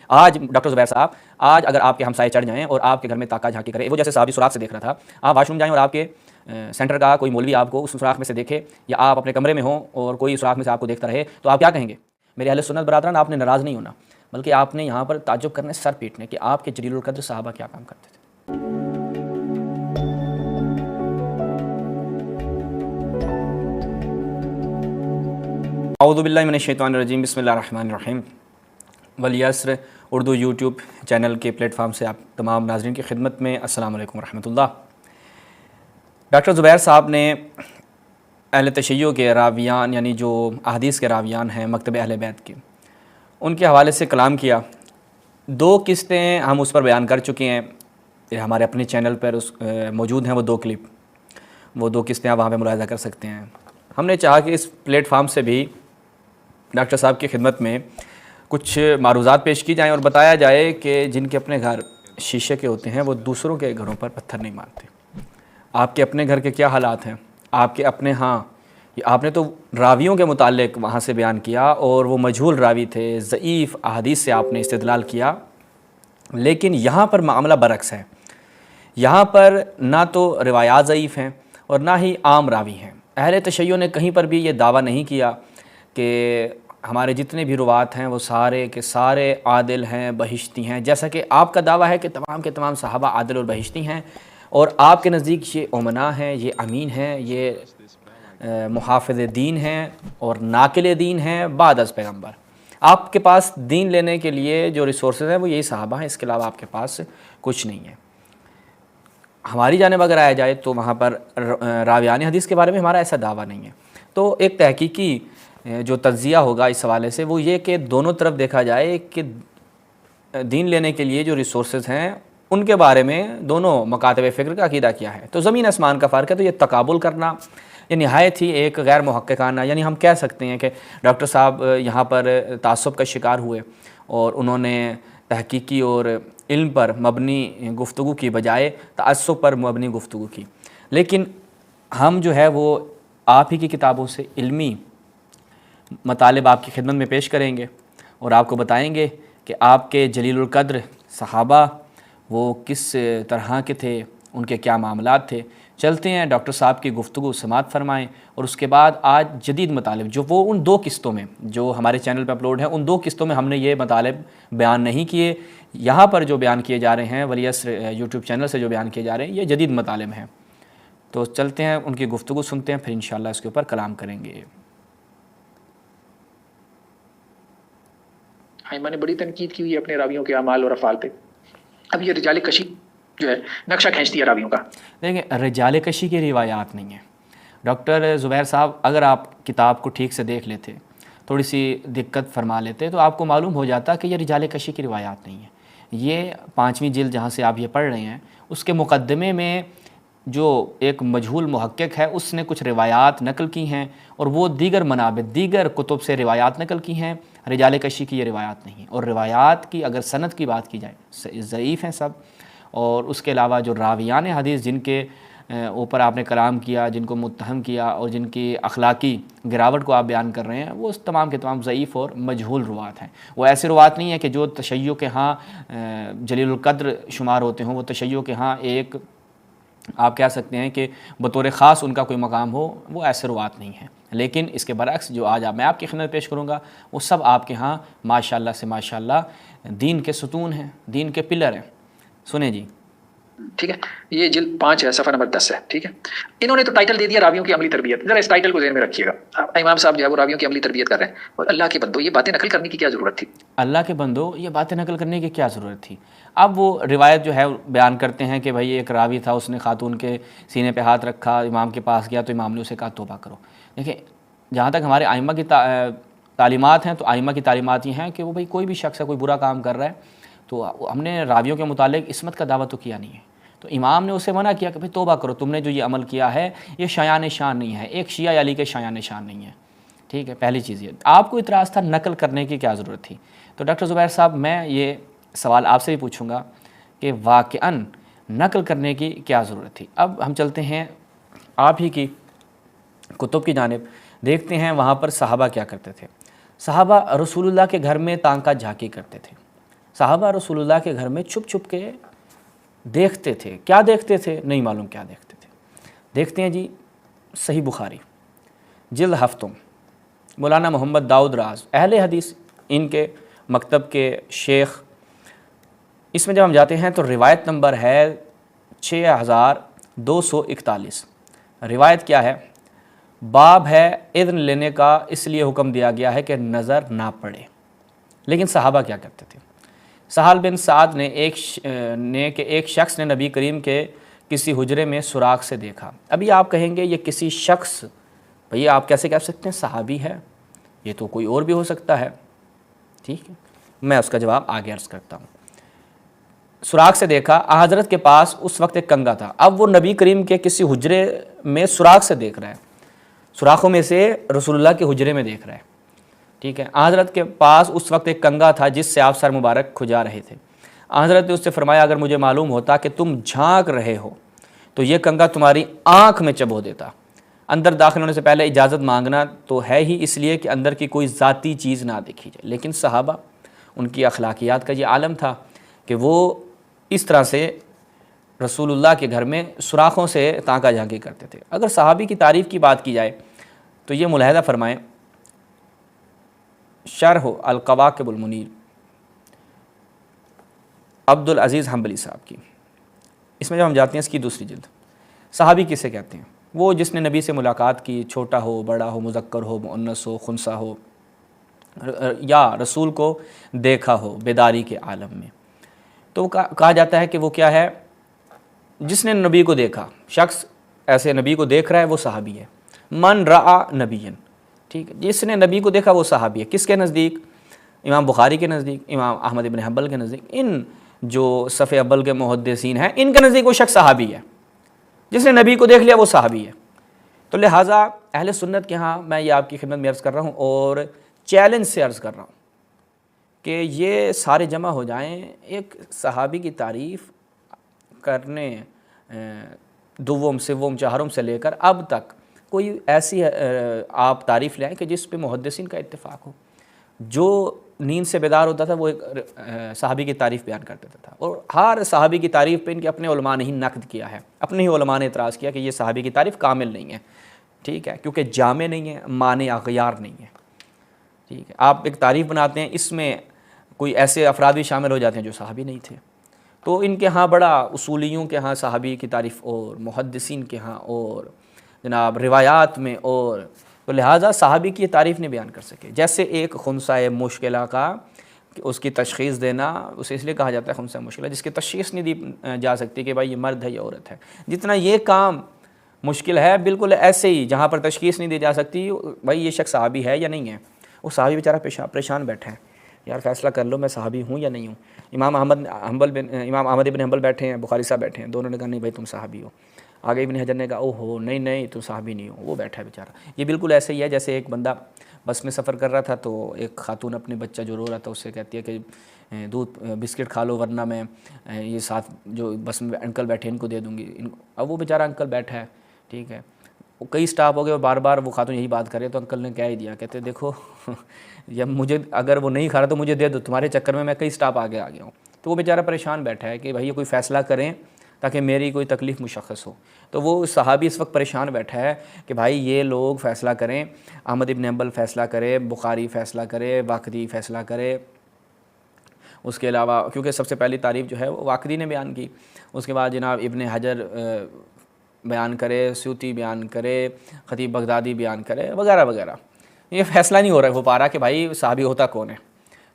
آج ڈاکٹر زبیر صاحب، آج اگر آپ کے ہمسائے چڑھ جائیں اور آپ کے گھر میں تاکہ جھانکی کرے، وہ جیسے صحابی سوراخ سے دیکھ رہا تھا، آپ واش روم جائیں اور آپ کے سینٹر کا کوئی مولوی آپ کو اس سوراخ میں سے دیکھے، یا آپ اپنے کمرے میں ہوں اور کوئی سوراخ میں سے آپ کو دیکھتا رہے، تو آپ کیا کہیں گے؟ میرے اہل سنت برادران، آپ نے ناراض نہیں ہونا، بلکہ آپ نے یہاں پر تعجب کرنے، سر پیٹنے کہ آپ کے جلیل القدر صحابہ کیا کام کرتے تھے۔ اعوذ باللہ من الشیطان الرجیم، بسم اللہ الرحمن الرحیم۔ ولیسر اردو یوٹیوب چینل کے پلیٹ فارم سے آپ تمام ناظرین کی خدمت میں السلام علیکم ورحمۃ اللہ۔ ڈاکٹر زبیر صاحب نے اہل تشیع کے راویان، یعنی جو احادیث کے راویان ہیں مکتب اہل بیت کے، ان کے حوالے سے کلام کیا۔ دو قسطیں ہم اس پر بیان کر چکے ہیں، ہمارے اپنے چینل پر موجود ہیں وہ دو کلپ، وہ دو قسطیں آپ وہاں پہ ملاحظہ کر سکتے ہیں۔ ہم نے چاہا کہ اس پلیٹ فارم سے بھی ڈاکٹر صاحب کی خدمت میں کچھ معروضات پیش کی جائیں اور بتایا جائے کہ جن کے اپنے گھر شیشے کے ہوتے ہیں وہ دوسروں کے گھروں پر پتھر نہیں مارتے۔ آپ کے اپنے گھر کے کیا حالات ہیں، آپ کے اپنے ہاں، آپ نے تو راویوں کے متعلق وہاں سے بیان کیا اور وہ مجہول راوی تھے، ضعیف احادیث سے آپ نے استدلال کیا، لیکن یہاں پر معاملہ برعکس ہے۔ یہاں پر نہ تو روایات ضعیف ہیں اور نہ ہی عام راوی ہیں۔ اہل تشیع نے کہیں پر بھی یہ دعویٰ نہیں کیا کہ ہمارے جتنے بھی روات ہیں وہ سارے کے سارے عادل ہیں، بہشتی ہیں، جیسا کہ آپ کا دعویٰ ہے کہ تمام کے تمام صحابہ عادل اور بہشتی ہیں، اور آپ کے نزدیک یہ امنا ہیں، یہ امین ہیں، یہ محافظ دین ہیں اور ناقل دین ہیں بعد از پیغمبر۔ آپ کے پاس دین لینے کے لیے جو ریسورسز ہیں وہ یہی صحابہ ہیں، اس کے علاوہ آپ کے پاس کچھ نہیں ہے۔ ہماری جانب اگر آیا جائے تو وہاں پر راویان حدیث کے بارے میں ہمارا ایسا دعویٰ نہیں ہے۔ تو ایک تحقیقی جو تجزیہ ہوگا اس حوالے سے وہ یہ کہ دونوں طرف دیکھا جائے کہ دین لینے کے لیے جو ریسورسز ہیں ان کے بارے میں دونوں مکاتب فکر کا عقیدہ کیا ہے۔ تو زمین آسمان کا فرق ہے۔ تو یہ تقابل کرنا یہ نہایت ہی ایک غیر محققانہ، یعنی ہم کہہ سکتے ہیں کہ ڈاکٹر صاحب یہاں پر تعصب کا شکار ہوئے اور انہوں نے تحقیقی اور علم پر مبنی گفتگو کی بجائے تعصب پر مبنی گفتگو کی۔ لیکن ہم جو ہے وہ آپ ہی کی کتابوں سے علمی مطالب آپ کی خدمت میں پیش کریں گے اور آپ کو بتائیں گے کہ آپ کے جلیل القدر صحابہ وہ کس طرح کے تھے، ان کے کیا معاملات تھے۔ چلتے ہیں ڈاکٹر صاحب کی گفتگو سماعت فرمائیں، اور اس کے بعد آج جدید مطالب جو وہ ان دو قسطوں میں جو ہمارے چینل پہ اپلوڈ ہیں، ان دو قسطوں میں ہم نے یہ مطالب بیان نہیں کیے، یہاں پر جو بیان کیے جا رہے ہیں ولیسر یوٹیوب چینل سے جو بیان کیے جا رہے ہیں یہ جدید مطالب ہیں۔ تو چلتے ہیں ان کی گفتگو سنتے ہیں، پھر انشاءاللہ اس کے اوپر کلام کریں گے۔ ائمہ نے بڑی تنقید کی ہوئی ہے اپنے راویوں کے اعمال اور افعال پہ۔ اب یہ رجال کشی جو ہے نقشہ کھینچتی ہے راویوں کا۔ دیکھیں، رجال کشی کی روایات نہیں ہیں ڈاکٹر زبیر صاحب۔ اگر آپ کتاب کو ٹھیک سے دیکھ لیتے، تھوڑی سی دقت فرما لیتے، تو آپ کو معلوم ہو جاتا کہ یہ رجال کشی کی روایات نہیں ہیں۔ یہ 5ویں جلد جہاں سے آپ یہ پڑھ رہے ہیں اس کے مقدمے میں جو ایک مجہول محقق ہے اس نے کچھ روایات نقل کی ہیں، اور وہ دیگر منابع دیگر کتب سے روایات نقل کی ہیں۔ رجال کشی کی یہ روایات نہیں ہیں، اور روایات کی اگر سند کی بات کی جائے ضعیف ہیں سب۔ اور اس کے علاوہ جو راویان حدیث جن کے اوپر آپ نے کلام کیا، جن کو متہم کیا اور جن کی اخلاقی گراوٹ کو آپ بیان کر رہے ہیں، وہ تمام کے تمام ضعیف اور مجہول روات ہیں۔ وہ ایسے روات نہیں ہیں کہ جو تشیع کے ہاں جلیل القدر شمار ہوتے ہوں، وہ تشیع کے ہاں ایک آپ کہہ سکتے ہیں کہ بطور خاص ان کا کوئی مقام ہو، وہ ایسے روات نہیں ہیں۔ لیکن اس کے برعکس جو آج میں آپ کی خدمت پیش کروں گا وہ سب آپ کے ہاں ماشاءاللہ سے ماشاءاللہ دین کے ستون ہیں، دین کے پلر ہیں۔ سنیں جی، ٹھیک ہے، یہ جلد 5 ہے، صفحہ نمبر 10 ہے، ٹھیک ہے۔ انہوں نے تو ٹائٹل دے دیا راویوں کی عملی تربیت۔ ذرا اس ٹائٹل کو ذہن میں رکھیے گا۔ امام صاحب جو ہے وہ راویوں کی عملی تربیت کر رہے ہیں، اور اللہ کے بندو یہ باتیں نقل کرنے کی کیا ضرورت تھی؟ اللہ کے بندو یہ باتیں نقل کرنے کی کیا ضرورت تھی؟ اب وہ روایت جو ہے بیان کرتے ہیں کہ بھائی ایک راوی تھا، اس نے خاتون کے سینے پہ ہاتھ رکھا، امام کے پاس گیا تو امام نے اسے کہا توبہ کرو۔ دیکھیں، جہاں تک ہمارے ائمہ کی تعلیمات ہیں تو ائمہ کی تعلیمات یہ ہیں کہ وہ بھائی کوئی بھی شخص ہے کوئی برا کام کر رہا ہے تو ہم نے راویوں کے متعلق عصمت کا دعویٰ تو کیا نہیں ہے، تو امام نے اسے منع کیا کہ بھائی توبہ کرو، تم نے جو یہ عمل کیا ہے یہ شایان شان نہیں ہے، ایک شیعہ علی کے شایان شان نہیں ہے۔ ٹھیک ہے، پہلی چیز یہ آپ کو اعتراض تھا نقل کرنے کی کیا ضرورت تھی۔ تو ڈاکٹر زبیر صاحب میں یہ سوال آپ سے بھی پوچھوں گا کہ واقعاً نقل کرنے کی کیا ضرورت تھی۔ اب ہم چلتے ہیں آپ ہی کی کتب کی جانب، دیکھتے ہیں وہاں پر صحابہ کیا کرتے تھے۔ صحابہ رسول اللہ کے گھر میں تانکا جھانکی کرتے تھے، صحابہ رسول اللہ کے گھر میں چھپ چھپ کے دیکھتے تھے. کیا دیکھتے تھے نہیں معلوم کیا دیکھتے تھے. دیکھتے ہیں جی صحیح بخاری جلد ہفتم، مولانا محمد داؤد راز اہل حدیث، ان کے مکتب کے شیخ. اس میں جب ہم جاتے ہیں تو روایت نمبر ہے 6241. روایت کیا ہے؟ باب ہے اذن لینے کا اس لیے حکم دیا گیا ہے کہ نظر نہ پڑے. لیکن صحابہ کیا کرتے تھے؟ سہل بن سعد نے ایک شخص نے نبی کریم کے کسی حجرے میں سوراخ سے دیکھا. ابھی آپ کہیں گے یہ کسی شخص، بھئی آپ کیسے کہہ سکتے ہیں صحابی ہے، یہ تو کوئی اور بھی ہو سکتا ہے. ٹھیک ہے، میں اس کا جواب آگے عرض کرتا ہوں. سوراخ سے دیکھا، حضرت کے پاس اس وقت ایک کنگا تھا. اب وہ نبی کریم کے کسی حجرے میں سوراخ سے دیکھ رہا ہے، سوراخوں میں سے رسول اللہ کے حجرے میں دیکھ رہا ہے. ٹھیک ہے، حضرت کے پاس اس وقت ایک کنگا تھا جس سے آپ سر مبارک کھجا رہے تھے. حضرت نے اس سے فرمایا اگر مجھے معلوم ہوتا کہ تم جھانک رہے ہو تو یہ کنگا تمہاری آنکھ میں چبو دیتا. اندر داخل ہونے سے پہلے اجازت مانگنا تو ہے ہی اس لیے کہ اندر کی کوئی ذاتی چیز نہ دیکھی جائے. لیکن صحابہ، ان کی اخلاقیات کا یہ عالم تھا کہ وہ اس طرح سے رسول اللہ کے گھر میں سوراخوں سے تانکا جھانکی کرتے تھے. اگر صحابی کی تعریف کی بات کی جائے تو یہ ملاحظہ فرمائیں شرح القواقب المنیر عبد العزیز حنبلی صاحب کی، اس میں جب ہم جاتے ہیں اس کی دوسری جلد. صحابی کسے کہتے ہیں؟ وہ جس نے نبی سے ملاقات کی، چھوٹا ہو بڑا ہو، مذکر ہو مؤنث ہو خنثی ہو، یا رسول کو دیکھا ہو بیداری کے عالم میں. تو کہا جاتا ہے کہ وہ کیا ہے؟ جس نے نبی کو دیکھا، شخص ایسے نبی کو دیکھ رہا ہے وہ صحابی ہے. من رآ نبیًا، ٹھیک ہے، جس نے نبی کو دیکھا وہ صحابی ہے. کس کے نزدیک؟ امام بخاری کے نزدیک، امام احمد بن حنبل کے نزدیک، ان جو صف اول کے محدثین ہیں ان کے نزدیک وہ شخص صحابی ہے. جس نے نبی کو دیکھ لیا وہ صحابی ہے. تو لہٰذا اہل سنت کے ہاں میں یہ آپ کی خدمت میں عرض کر رہا ہوں اور چیلنج سے عرض کر رہا ہوں کہ یہ سارے جمع ہو جائیں ایک صحابی کی تعریف کرنے دوم سوم چہارم سے لے کر اب تک کوئی ایسی آپ تعریف لیں کہ جس پہ محدثین کا اتفاق ہو. جو نیند سے بیدار ہوتا تھا وہ ایک صحابی کی تعریف بیان کر دیتا تھا، اور ہر صحابی کی تعریف پہ ان کے اپنے علماء نے ہی نقد کیا ہے، اپنے ہی علماء نے اعتراض کیا کہ یہ صحابی کی تعریف کامل نہیں ہے. ٹھیک ہے، کیونکہ جامع نہیں ہے، معنی اغیار نہیں ہے. ٹھیک ہے، آپ ایک تعریف بناتے ہیں اس میں کوئی ایسے افراد بھی شامل ہو جاتے ہیں جو صحابی نہیں تھے. تو ان کے ہاں بڑا اصولیوں کے ہاں صحابی کی تعریف اور محدثین کے ہاں اور جناب روایات میں، اور تو لہٰذا صحابی کی یہ تعریف نہیں بیان کر سکے. جیسے ایک خنثی مشکلہ کا اس کی تشخیص دینا، اسے اس لیے کہا جاتا ہے خنثی مشکلہ جس کی تشخیص نہیں دی جا سکتی کہ بھائی یہ مرد ہے یا عورت ہے. جتنا یہ کام مشکل ہے بالکل ایسے ہی جہاں پر تشخیص نہیں دی جا سکتی بھائی یہ شخص صحابی ہے یا نہیں ہے، وہ صحابی بیچارہ پریشان بیٹھا ہے، یار فیصلہ کر لو میں صحابی ہوں یا نہیں ہوں. امام احمد بن حنبل بیٹھے ہیں، بخاری صاحب بیٹھے ہیں، دونوں نے کہا نہیں بھائی تم صحابی ہو. آگے ابن حجر نے کہا او ہو نہیں تم صحابی نہیں ہو، وہ بیٹھا ہے بیچارہ. یہ بالکل ایسے ہی ہے جیسے ایک بندہ بس میں سفر کر رہا تھا تو ایک خاتون اپنے بچہ جو رو رہا تھا اس سے کہتی ہے کہ دودھ بسکٹ کھا لو ورنہ میں یہ ساتھ جو بس میں انکل بیٹھے ان کو دے دوں گی. اب وہ بیچارہ انکل بیٹھا ہے، ٹھیک ہے، وہ کئی سٹاپ ہو گئے، بار بار وہ خاتون یہی بات کرے تو انکل نے کہہ ہی دیا، کہتے دیکھو جب مجھے اگر وہ نہیں کھا رہا تو مجھے دے دو، تمہارے چکر میں کئی سٹاپ آگے آ گیا ہوں. تو وہ بیچارہ پریشان بیٹھا ہے کہ بھائی یہ کوئی فیصلہ کریں تاکہ میری کوئی تکلیف مشخص ہو. تو وہ صحابی اس وقت پریشان بیٹھا ہے کہ بھائی یہ لوگ فیصلہ کریں، احمد بن حنبل فیصلہ کرے، بخاری فیصلہ کرے، واقدی فیصلہ کرے. اس کے علاوہ کیونکہ سب سے پہلی تعریف جو ہے وہ واقدی نے بیان کی، اس کے بعد جناب ابن حجر بیان کرے، سیوطی بیان کرے، خطیب بغدادی بیان کرے وغیرہ وغیرہ. یہ فیصلہ نہیں ہو پا رہا کہ بھائی صحابی ہوتا کون ہے.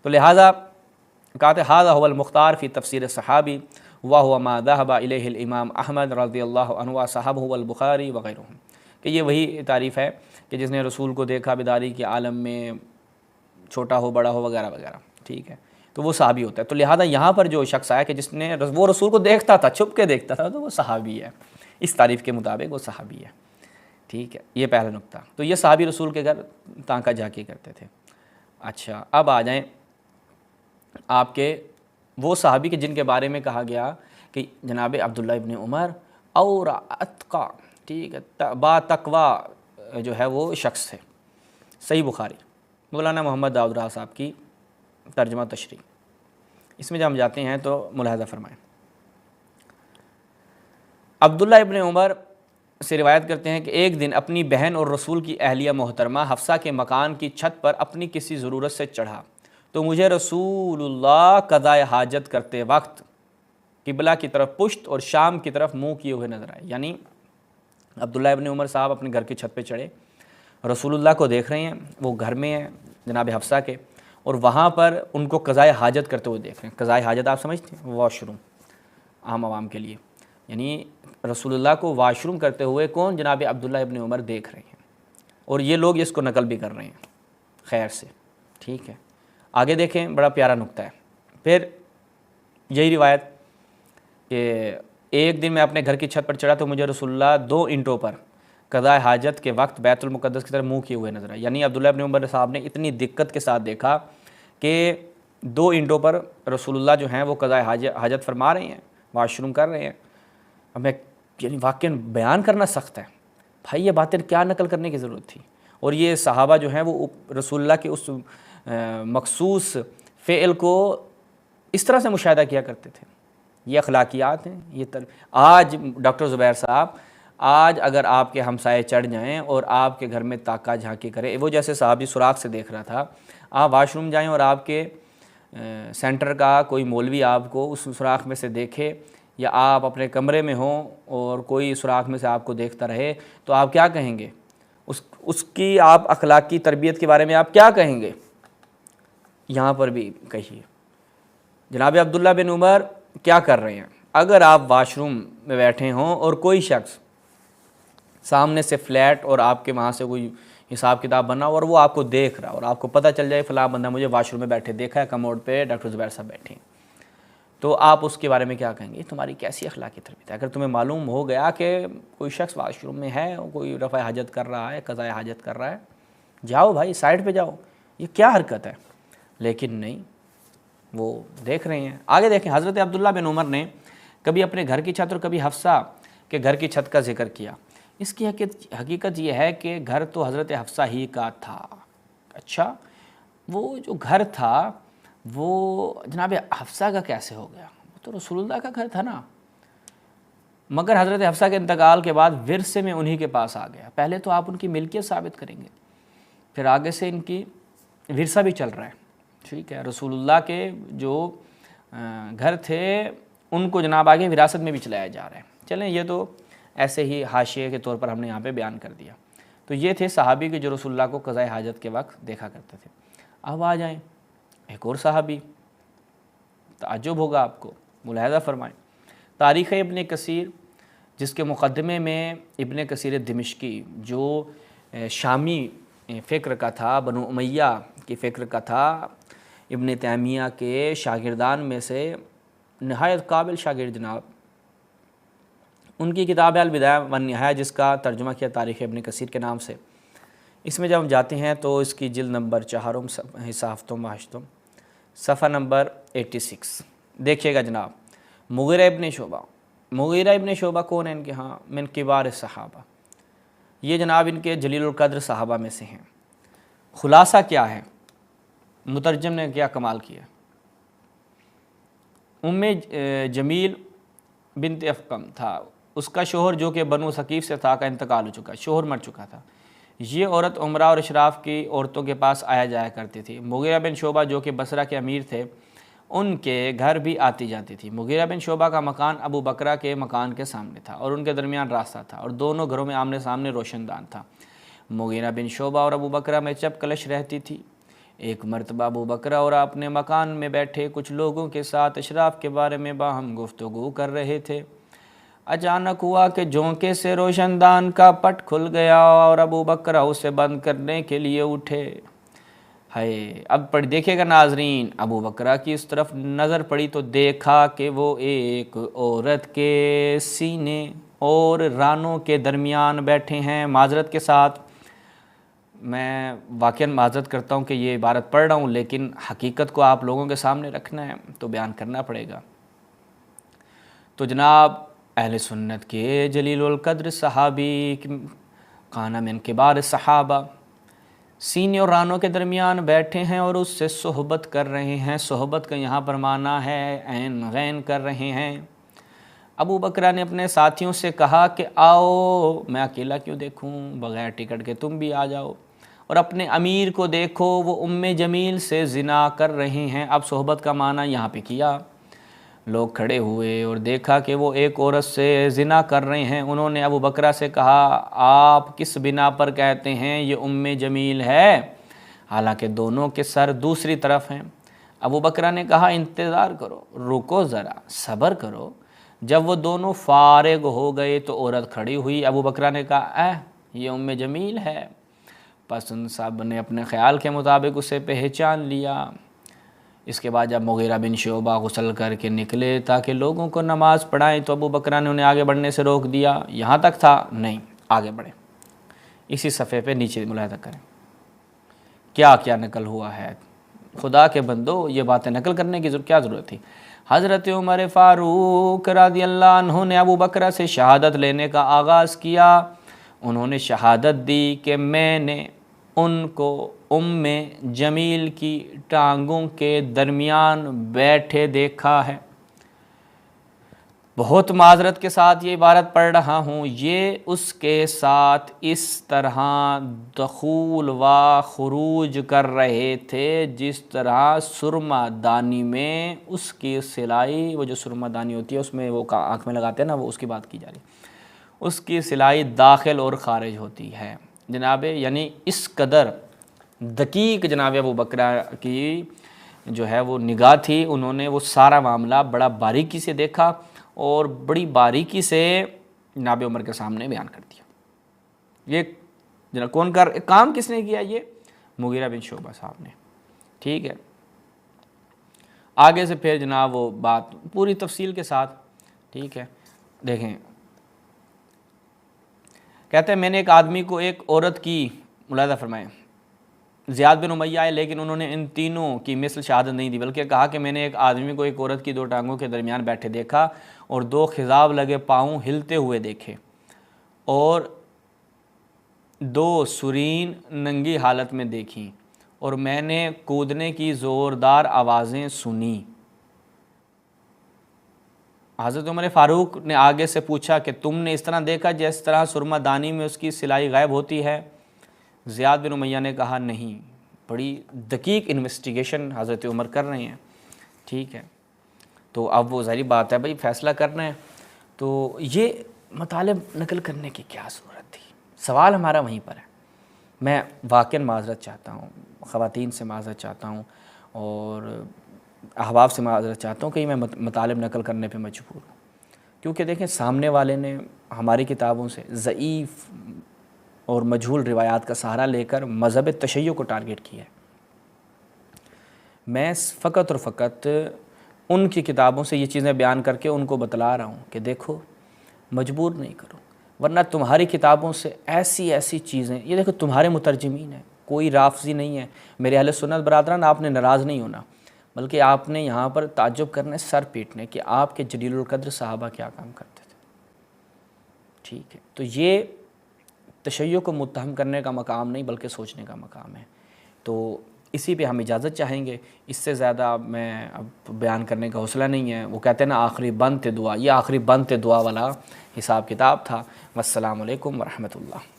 تو لہٰذا کہتے ھذا ھو المختار فی تفسیر الصحابی وہو ما ذہب الیہ الامام احمد رضی اللہ عنہ وصحبہ البخاری وغیرہم، کہ یہ وہی تعریف ہے کہ جس نے رسول کو دیکھا بیداری کے عالم میں، چھوٹا ہو بڑا ہو وغیرہ وغیرہ. ٹھیک ہے، تو وہ صحابی ہوتا ہے. تو لہٰذا یہاں پر جو شخص آیا کہ جس نے وہ رسول کو دیکھتا تھا، چھپ کے دیکھتا تھا، تو وہ صحابی ہے. اس تعریف کے مطابق وہ صحابی ہے. ٹھیک ہے، یہ پہلا نقطہ. تو یہ صحابی رسول کے گھر تانکا جھانکی کرتے تھے. اچھا، اب آ جائیں آپ کے وہ صحابی کے جن کے بارے میں کہا گیا کہ جناب عبداللہ ابن عمر اور اتقا، ٹھیک ہے، با تقوی جو ہے وہ شخص ہے. صحیح بخاری، مولانا محمد داؤد راز صاحب کی ترجمہ تشریح. اس میں جب ہم جاتے ہیں تو ملاحظہ فرمائیں۔ عبداللہ ابن عمر سے روایت کرتے ہیں کہ ایک دن اپنی بہن اور رسول کی اہلیہ محترمہ حفصہ کے مکان کی چھت پر اپنی کسی ضرورت سے چڑھا تو مجھے رسول اللہ قضائے حاجت کرتے وقت قبلہ کی طرف پشت اور شام کی طرف منہ کیے ہوئے نظر آئے۔ یعنی عبداللہ ابن عمر صاحب اپنے گھر کی چھت پہ چڑھے، رسول اللہ کو دیکھ رہے ہیں، وہ گھر میں ہیں جناب حفصہ کے، اور وہاں پر ان کو قضائے حاجت کرتے ہوئے دیکھ رہے ہیں۔ قضائے حاجت آپ سمجھتے ہیں؟ واش روم، عام عوام کے لیے، یعنی رسول اللہ کو واش روم کرتے ہوئے کون؟ جناب عبداللہ ابن عمر دیکھ رہے ہیں، اور یہ لوگ اس کو نقل بھی کر رہے ہیں خیر سے، ٹھیک ہے۔ آگے دیکھیں، بڑا پیارا نقطہ ہے۔ پھر یہی روایت کہ ایک دن میں اپنے گھر کی چھت پر چڑھا تو مجھے رسول اللہ 2 اینٹوں پر قضاء حاجت کے وقت بیت المقدس کی طرف منہ کیے ہوئے نظر آئے۔ یعنی عبداللہ ابن عمر صاحب نے اتنی دقت کے ساتھ دیکھا کہ 2 اینٹوں پر رسول اللہ جو ہیں وہ قضاء حاجت فرما رہے ہیں، واش روم کر رہے ہیں۔ اب میں یعنی واقعاً بیان کرنا سخت ہے بھائی، یہ باتیں کیا نقل کرنے کی ضرورت تھی؟ اور یہ صحابہ جو ہیں وہ رسول اللہ کے اس مخصوص فعل کو اس طرح سے مشاہدہ کیا کرتے تھے۔ یہ اخلاقیات ہیں۔ یہ آج ڈاکٹر زبیر صاحب، آج اگر آپ کے ہمسائے چڑھ جائیں اور آپ کے گھر میں تاکہ جھانکی کرے، وہ جیسے صحابی سوراخ سے دیکھ رہا تھا، آپ واش روم جائیں اور آپ کے سینٹر کا کوئی مولوی آپ کو اس سوراخ میں سے دیکھے، یا آپ اپنے کمرے میں ہوں اور کوئی سوراخ میں سے آپ کو دیکھتا رہے، تو آپ کیا کہیں گے؟ اس کی آپ اخلاقی تربیت کے بارے میں آپ کیا کہیں گے؟ یہاں پر بھی کہیے جناب عبداللہ بن عمر کیا کر رہے ہیں۔ اگر آپ واش روم میں بیٹھے ہوں اور کوئی شخص سامنے سے فلیٹ اور آپ کے وہاں سے کوئی حساب کتاب بنا اور وہ آپ کو دیکھ رہا اور آپ کو پتہ چل جائے فلاں بندہ مجھے واش روم میں بیٹھے دیکھا ہے، کموڈ پہ ڈاکٹر زبیر صاحب بیٹھے ہیں، تو آپ اس کے بارے میں کیا کہیں گے؟ تمہاری کیسی اخلاقی تربیت ہے؟ اگر تمہیں معلوم ہو گیا کہ کوئی شخص واش روم میں ہے، کوئی رفع حاجت کر رہا ہے، قضاء حاجت کر رہا ہے، جاؤ بھائی سائڈ پہ جاؤ، یہ کیا حرکت ہے؟ لیکن نہیں، وہ دیکھ رہے ہیں۔ آگے دیکھیں، حضرت عبداللہ بن عمر نے کبھی اپنے گھر کی چھت اور کبھی حفصہ کے گھر کی چھت کا ذکر کیا۔ اس کی حقیقت یہ ہے کہ گھر تو حضرت حفصہ ہی کا تھا۔ اچھا، وہ جو گھر تھا وہ جناب حفصہ کا کیسے ہو گیا؟ وہ تو رسول اللہ کا گھر تھا نا۔ مگر حضرت حفصہ کے انتقال کے بعد ورثے میں انہی کے پاس آ گیا۔ پہلے تو آپ ان کی ملکیت ثابت کریں گے، پھر آگے سے ان کی ورثہ بھی چل رہا ہے، ٹھیک ہے۔ رسول اللہ کے جو گھر تھے ان کو جناب آگے وراثت میں بھی چلایا جا رہا ہے۔ چلیں، یہ تو ایسے ہی حاشیے کے طور پر ہم نے یہاں پہ بیان کر دیا۔ تو یہ تھے صحابی کے جو رسول اللہ کو قضاء حاجت کے وقت دیکھا کرتے تھے۔ اب آ جائیں ایک اور صحابی، تعجب ہوگا آپ کو، ملاحظہ فرمائیں۔ تاریخ ابن کثیر، جس کے مقدمے میں ابن کثیر دمشقی جو شامی فکر کا تھا، بنو امیہ کی فکر کا تھا، ابن تیمیہ کے شاگردان میں سے نہایت قابل شاگرد جناب، ان کی کتاب ہے البدایہ والنہایہ، جس کا ترجمہ کیا تاریخ ابن کثیر کے نام سے۔ اس میں جب ہم جاتے ہیں تو اس کی جلد نمبر 4 حصہ 7 صفحہ نمبر 86 دیکھیے گا جناب۔ مغیرہ ابن شعبہ کون ہے؟ ان کے ہاں من کبار صحابہ، یہ جناب ان کے جلیل القدر صحابہ میں سے ہیں۔ خلاصہ کیا ہے؟ مترجم نے کیا کمال کیا۔ ام جمیل بنت افقم تھا، اس کا شوہر جو کہ بنو ثقیف سے تھا کا انتقال ہو چکا، شوہر مر چکا تھا۔ یہ عورت عمرہ اور اشراف کی عورتوں کے پاس آیا جایا کرتی تھی۔ مغیرہ بن شعبہ جو کہ بصرہ کے امیر تھے، ان کے گھر بھی آتی جاتی تھی۔ مغیرہ بن شعبہ کا مکان ابو بکرہ کے مکان کے سامنے تھا اور ان کے درمیان راستہ تھا اور دونوں گھروں میں آمنے سامنے روشن دان تھا۔ مغیرہ بن شعبہ اور ابو بکرہ میں چپ کلش رہتی تھی۔ ایک مرتبہ ابو بکرہ اور اپنے مکان میں بیٹھے کچھ لوگوں کے ساتھ اشراف کے بارے میں باہم گفتگو کر رہے تھے۔ اچانک ہوا کہ جھونکے سے روشن دان کا پٹ کھل گیا اور ابو بکرہ اسے بند کرنے کے لیے اٹھے۔ اب دیکھے گا ناظرین، ابو بکرہ کی اس طرف نظر پڑی تو دیکھا کہ وہ ایک عورت کے سینے اور رانوں کے درمیان بیٹھے ہیں۔ معذرت کے ساتھ میں واقعاً معذرت کرتا ہوں کہ یہ عبارت پڑھ رہا ہوں، لیکن حقیقت کو آپ لوگوں کے سامنے رکھنا ہے تو بیان کرنا پڑے گا۔ تو جناب اہل سنت کے جلیل القدر صحابی، کان من کبار صحابہ، سینیورانوں کے درمیان بیٹھے ہیں اور اس سے صحبت کر رہے ہیں. صحبت کا یہاں پر معنی ہے عین غین کر رہے ہیں. ابو بکرہ نے اپنے ساتھیوں سے کہا کہ آؤ میں اکیلا کیوں دیکھوں, بغیر ٹکٹ کے تم بھی آ جاؤ, اور اپنے امیر کو دیکھو وہ ام جمیل سے زنا کر رہے ہیں. اب صحبت کا معنی یہاں پہ کیا. لوگ کھڑے ہوئے اور دیکھا کہ وہ ایک عورت سے زنا کر رہے ہیں. انہوں نے ابو بکرہ سے کہا آپ کس بنا پر کہتے ہیں یہ ام جمیل ہے, حالانکہ دونوں کے سر دوسری طرف ہیں. ابو بکرہ نے کہا انتظار کرو, رکو ذرا, صبر کرو. جب وہ دونوں فارغ ہو گئے تو عورت کھڑی ہوئی. ابو بکرہ نے کہا یہ ام جمیل ہے. پس ان سب نے اپنے خیال کے مطابق اسے پہچان لیا. اس کے بعد جب مغیرہ بن شعبہ غسل کر کے نکلے تاکہ لوگوں کو نماز پڑھائیں تو ابو بکرہ نے انہیں آگے بڑھنے سے روک دیا. یہاں تک تھا, نہیں آگے بڑھیں. اسی صفحے پہ نیچے ملاحظہ کریں کیا کیا نقل ہوا ہے. خدا کے بندو یہ باتیں نقل کرنے کی کیا ضرورت تھی. حضرت عمر فاروق رضی اللہ عنہ نے ابو بکرہ سے شہادت لینے کا آغاز کیا. انہوں نے شہادت دی کہ میں نے ان کو ام جمیل کی ٹانگوں کے درمیان بیٹھے دیکھا ہے. بہت معذرت کے ساتھ یہ عبارت پڑھ رہا ہوں. یہ اس کے ساتھ اس طرح دخول و خروج کر رہے تھے جس طرح سرما دانی میں اس کی سلائی, وہ جو سرما دانی ہوتی ہے اس میں وہ آنکھ میں لگاتے ہیں نا, وہ اس کی بات کی جا رہی, اس کی سلائی داخل اور خارج ہوتی ہے جناب. یعنی اس قدر دقیق جناب ابو بکرہ کی جو ہے وہ نگاہ تھی. انہوں نے وہ سارا معاملہ بڑا باریکی سے دیکھا اور بڑی باریکی سے جناب عمر کے سامنے بیان کر دیا. یہ جناب کام کس نے کیا؟ یہ مغیرہ بن شعبہ صاحب نے. ٹھیک ہے, آگے سے پھر جناب وہ بات پوری تفصیل کے ساتھ. ٹھیک ہے, دیکھیں کہتے ہیں میں نے ایک آدمی کو ایک عورت کی, ملاحظہ فرمائیں, زیاد بن امیہ آئے لیکن انہوں نے ان تینوں کی مثل شہادت نہیں دی, بلکہ کہا کہ میں نے ایک آدمی کو ایک عورت کی دو ٹانگوں کے درمیان بیٹھے دیکھا اور دو خضاب لگے پاؤں ہلتے ہوئے دیکھے اور دو سرین ننگی حالت میں دیکھیں اور میں نے کودنے کی زوردار آوازیں سنی. حضرت عمر فاروق نے آگے سے پوچھا کہ تم نے اس طرح دیکھا جس طرح سرما دانی میں اس کی سلائی غائب ہوتی ہے؟ زیاد بن امیہ نے کہا نہیں. بڑی دقیق انویسٹیگیشن حضرت عمر کر رہے ہیں. ٹھیک ہے, تو اب وہ ظاہری بات ہے بھائی فیصلہ کرنا ہے, تو یہ مطالب نقل کرنے کی کیا ضرورت تھی؟ سوال ہمارا وہیں پر ہے. میں واقعاً معذرت چاہتا ہوں, خواتین سے معذرت چاہتا ہوں اور احباب سے معذرت چاہتا ہوں کہ میں مطالب نقل کرنے پہ مجبور ہوں, کیونکہ دیکھیں سامنے والے نے ہماری کتابوں سے ضعیف اور مجہول روایات کا سہارا لے کر مذہب تشیع کو ٹارگٹ کیا ہے. میں فقط اور فقط ان کی کتابوں سے یہ چیزیں بیان کر کے ان کو بتلا رہا ہوں کہ دیکھو مجبور نہیں کرو, ورنہ تمہاری کتابوں سے ایسی ایسی چیزیں, یہ دیکھو تمہارے مترجمین ہیں, کوئی رافضی نہیں ہے. میرے اہل سنت برادران آپ نے ناراض نہیں ہونا, بلکہ آپ نے یہاں پر تعجب کرنے, سر پیٹنے کہ آپ کے جلیل القدر صحابہ کیا کام کرتے تھے. ٹھیک ہے, تو یہ تشیع کو متہم کرنے کا مقام نہیں بلکہ سوچنے کا مقام ہے. تو اسی پہ ہم اجازت چاہیں گے, اس سے زیادہ میں اب بیان کرنے کا حوصلہ نہیں ہے. وہ کہتے ہیں نا آخری بند تے دعا, یہ آخری بند تے دعا والا حساب کتاب تھا. والسلام علیکم ورحمۃ اللہ.